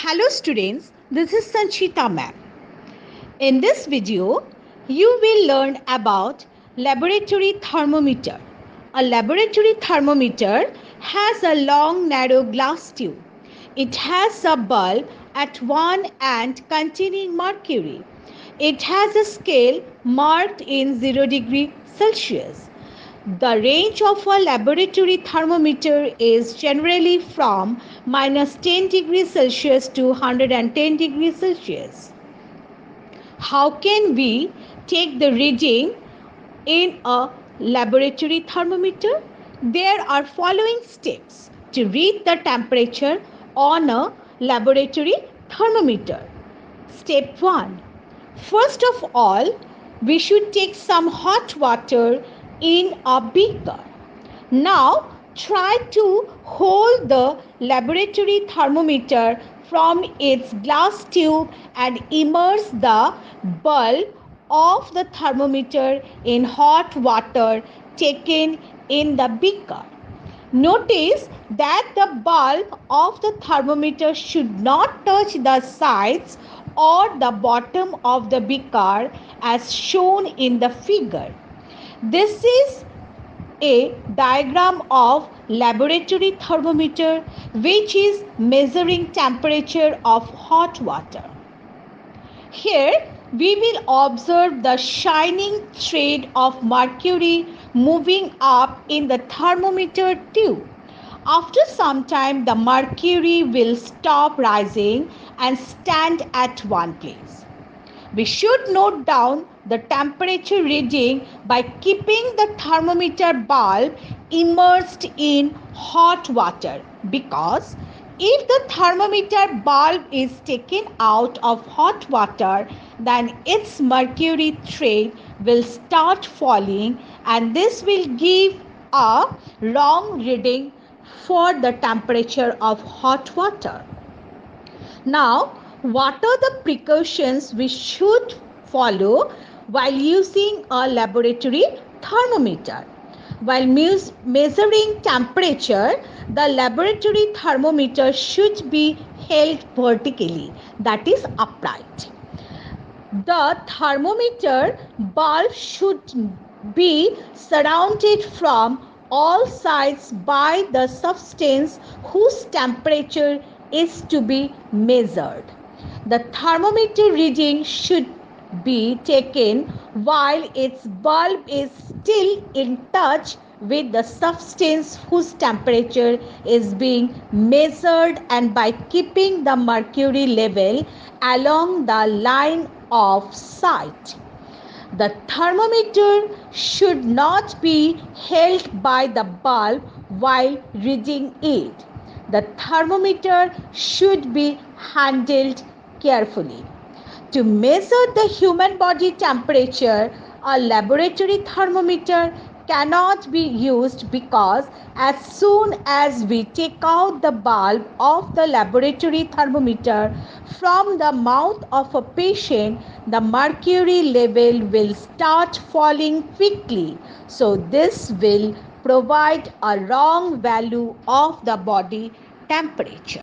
Hello students, this is Sanchita ma'am. In this video, you will learn about laboratory thermometer. A laboratory thermometer has a long narrow glass tube. It has a bulb at one end containing mercury. It has a scale marked in 0 degree Celsius. The range of a laboratory thermometer is generally from minus 10 degrees Celsius to 110 degrees Celsius. How can we take the reading in a laboratory thermometer? There are following steps to read the temperature on a laboratory thermometer. Step 1. First of all, we should take some hot water in a beaker. Now, try to hold the laboratory thermometer from its glass tube and immerse the bulb of the thermometer in hot water taken in the beaker. Notice that the bulb of the thermometer should not touch the sides or the bottom of the beaker as shown in the figure. This is a diagram of laboratory thermometer which is measuring temperature of hot water. Here we will observe the shining thread of mercury moving up in the thermometer tube. After some time, the mercury will stop rising and stand at one place. We should note down the temperature reading by keeping the thermometer bulb immersed in hot water, because if the thermometer bulb is taken out of hot water, then its mercury thread will start falling and this will give a wrong reading for the temperature of hot water. Now, what are the precautions we should follow while using a laboratory thermometer? While measuring temperature, the laboratory thermometer should be held vertically, that is upright. The thermometer bulb should be surrounded from all sides by the substance whose temperature is to be measured. The thermometer reading should be taken while its bulb is still in touch with the substance whose temperature is being measured, and by keeping the mercury level along the line of sight. The thermometer should not be held by the bulb while reading it. The thermometer should be handled carefully. To measure the human body temperature, a laboratory thermometer cannot be used, because as soon as we take out the bulb of the laboratory thermometer from the mouth of a patient, the mercury level will start falling quickly. So this will provide a wrong value of the body temperature.